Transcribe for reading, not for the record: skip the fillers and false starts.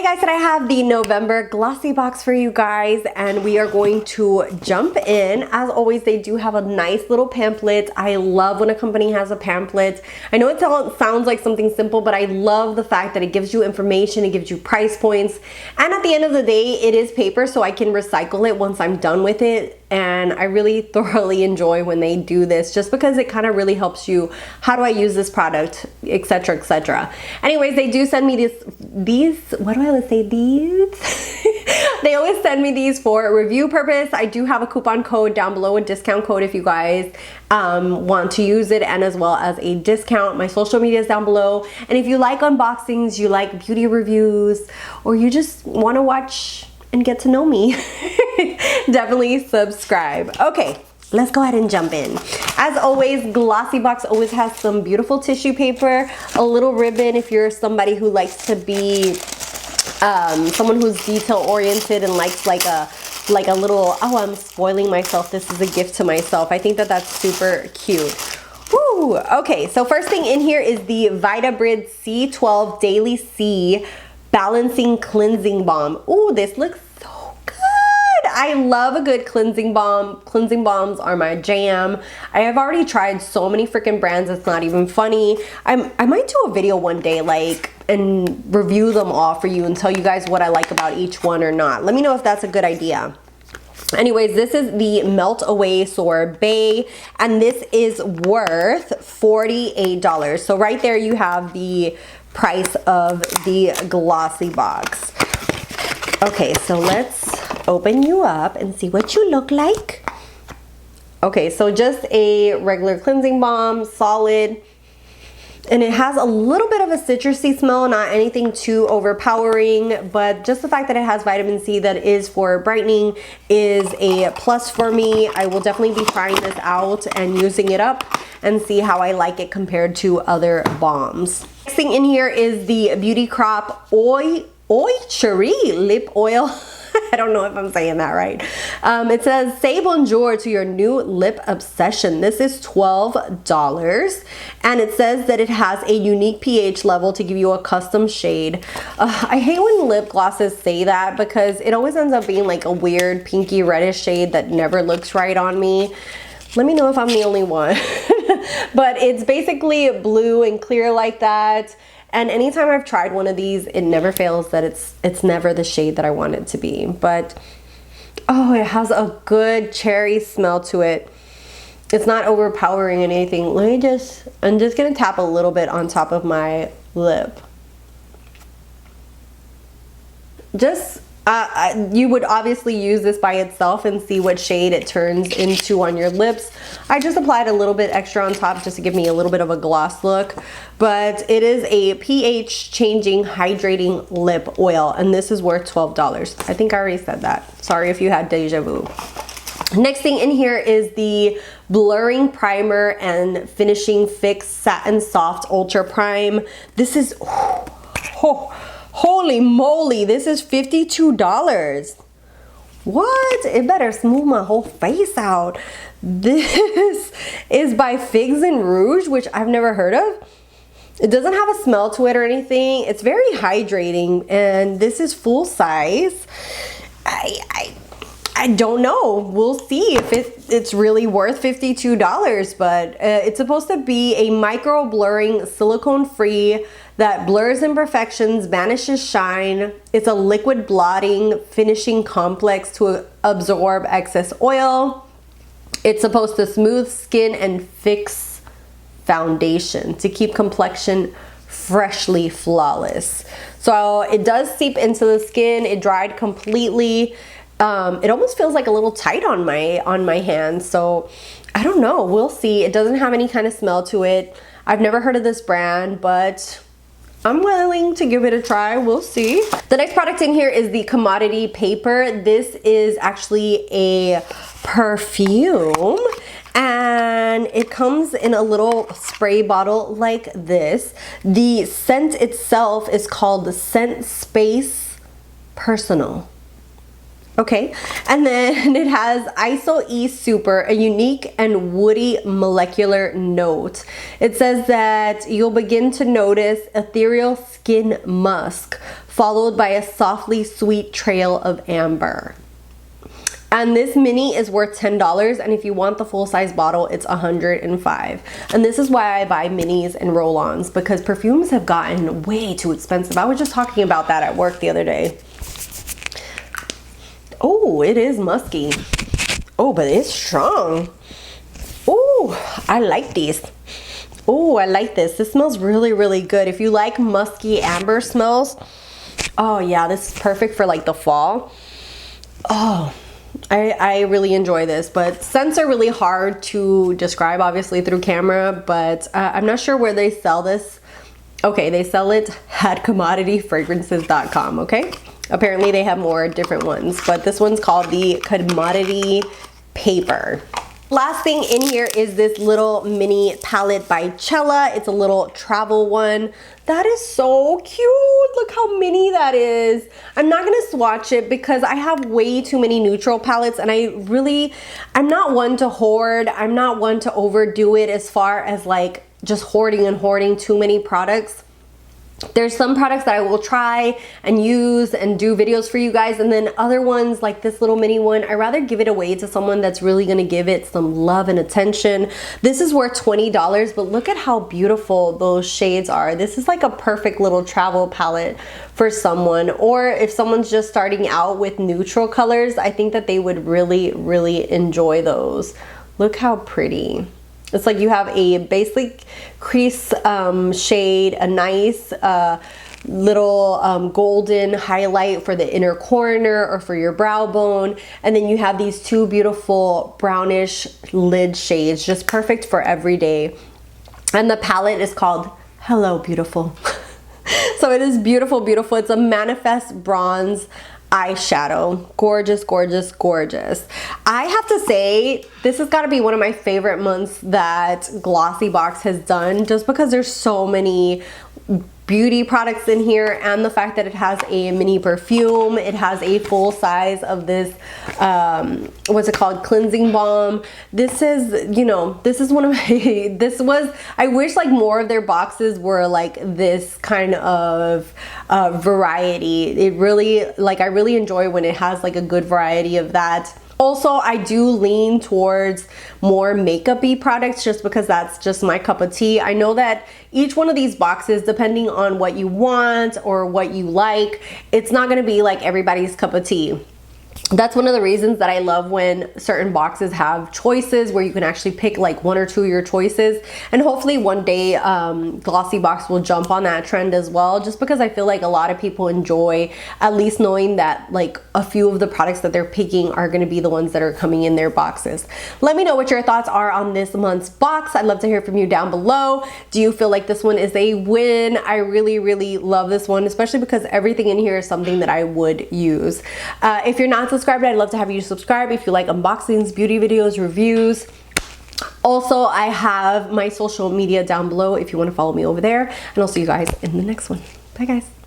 Hey guys, today I have the November Glossybox for you guys, and we are going to jump in. As always, they do have a nice little pamphlet. I love when a company has a pamphlet. I know it sounds like something simple, but I love the fact that it gives you information, it gives you price points, and at the end of the day, it is paper, so I can recycle it once I'm done with it. And I really thoroughly enjoy when they do this, just because it kind of really helps you. How do I use this product, etc., etc. Anyways, they do send me these. What do I always say? These. They always send me these for review purpose. I do have a coupon code down below, a discount code if you guys want to use it, and as well as a discount. My social media is down below. And if you like unboxings, you like beauty reviews, or you just want to watch and get to know me, definitely subscribe. Okay, let's go ahead and jump in. As always, Glossybox always has some beautiful tissue paper, a little ribbon if you're somebody who likes to be someone who's detail oriented and likes like a little, oh, I'm spoiling myself, this is a gift to myself. I think that that's super cute. Woo! Okay, so first thing in here is the VitaBrid C12 Daily C Balancing Cleansing Balm. Ooh, this looks so good. I love a good cleansing balm. Cleansing balms are my jam. I have already tried so many freaking brands, it's not even funny. I might do a video one day and review them all for you and tell you guys what I like about each one or not. Let me know if that's a good idea. Anyways, this is the Melt Away Sorbet, and this is worth $48. So right there you have the price of the Glossybox. Okay, so let's open you up and see what you look like. Okay, so just a regular cleansing balm, solid. And it has a little bit of a citrusy smell, not anything too overpowering, but just the fact that it has vitamin C that is for brightening is a plus for me. I will definitely be trying this out and using it up and see how I like it compared to other balms. Next thing in here is the Beauty Crop Oi Cherie Lip Oil. I don't know if I'm saying that right. It says, say bonjour to your new lip obsession. This is $12. And it says that it has a unique pH level to give you a custom shade. I hate when lip glosses say that because it always ends up being like a weird pinky reddish shade that never looks right on me. Let me know if I'm the only one. But it's basically blue and clear like that. And anytime I've tried one of these, it never fails that it's never the shade that I want it to be. But, oh, it has a good cherry smell to it. It's not overpowering in anything. I'm just gonna tap a little bit on top of my lip. You would obviously use this by itself and see what shade it turns into on your lips. I just applied a little bit extra on top just to give me a little bit of a gloss look. But it is a pH changing hydrating lip oil, and this is worth $12. I think I already said that. Sorry if you had deja vu. Next thing in here is the Blurring Primer and Finishing Fix Satin Soft Ultra Prime. This is... holy moly, this is $52. What? It better smooth my whole face out. This is by Figs and Rouge, which I've never heard of. It doesn't have a smell to it or anything. It's very hydrating, and this is full size. I don't know. We'll see if it's really worth $52, but it's supposed to be a micro blurring, silicone free that blurs imperfections, banishes shine. It's a liquid blotting finishing complex to absorb excess oil. It's supposed to smooth skin and fix foundation to keep complexion freshly flawless. So it does seep into the skin. It dried completely. It almost feels like a little tight on my hands, so I don't know. We'll see. It doesn't have any kind of smell to it. I've never heard of this brand, but I'm willing to give it a try. We'll see. The next product in here is the Commodity Paper. This is actually a perfume, and it comes in a little spray bottle like this. The scent itself is called the Scent Space Personal. Okay, and then it has ISO E Super, a unique and woody molecular note. It says that you'll begin to notice ethereal skin musk, followed by a softly sweet trail of amber. And this mini is worth $10, and if you want the full-size bottle, it's $105. And this is why I buy minis and roll-ons, because perfumes have gotten way too expensive. I was just talking about that at work the other day. Oh, it is musky. Oh, but it's strong. Oh, I like these. Oh, I like this. This smells really, really good. If you like musky amber smells, oh yeah, this is perfect for like the fall. Oh, I really enjoy this, but scents are really hard to describe, obviously, through camera, but I'm not sure where they sell this. Okay, they sell it at commodityfragrances.com, okay? Apparently they have more different ones, but this one's called the Commodity Paper. Last thing in here is this little mini palette by Cella. It's a little travel one. That is so cute. Look how mini that is. I'm not gonna swatch it because I have way too many neutral palettes, and I'm not one to hoard. I'm not one to overdo it as far as like just hoarding and hoarding too many products. There's some products that I will try and use and do videos for you guys, and then other ones like this little mini one, I rather give it away to someone that's really gonna give it some love and attention. This is worth $20, but look at how beautiful those shades are. This is like a perfect little travel palette for someone, or if someone's just starting out with neutral colors, I think that they would really, really enjoy those. Look how pretty. It's like you have a basic crease shade, a nice little golden highlight for the inner corner or for your brow bone, and then you have these two beautiful brownish lid shades, just perfect for every day. And the palette is called Hello Beautiful. So it is beautiful, beautiful. It's a Manifest Bronze eyeshadow. Gorgeous, gorgeous, gorgeous. I have to say, this has got to be one of my favorite months that Glossybox has done, just because there's so many beauty products in here, and the fact that it has a mini perfume, it has a full size of this what's it called, cleansing balm. This is, you know, this is one of my I wish like more of their boxes were like this kind of variety. It really, like, I really enjoy when it has like a good variety of that. Also, I do lean towards more makeup-y products just because that's just my cup of tea. I know that each one of these boxes, depending on what you want or what you like, it's not gonna be like everybody's cup of tea. That's one of the reasons that I love when certain boxes have choices where you can actually pick like one or two of your choices. And hopefully one day Glossybox will jump on that trend as well, just because I feel like a lot of people enjoy at least knowing that like a few of the products that they're picking are going to be the ones that are coming in their boxes. Let me know what your thoughts are on this month's box. I'd love to hear from you down below. Do you feel like this one is a win? I really, really love this one, especially because everything in here is something that I would use. If you're not subscribed, I'd love to have you subscribe if you like unboxings, beauty videos, reviews. Also, I have my social media down below if you want to follow me over there, and I'll see you guys in the next one. Bye guys.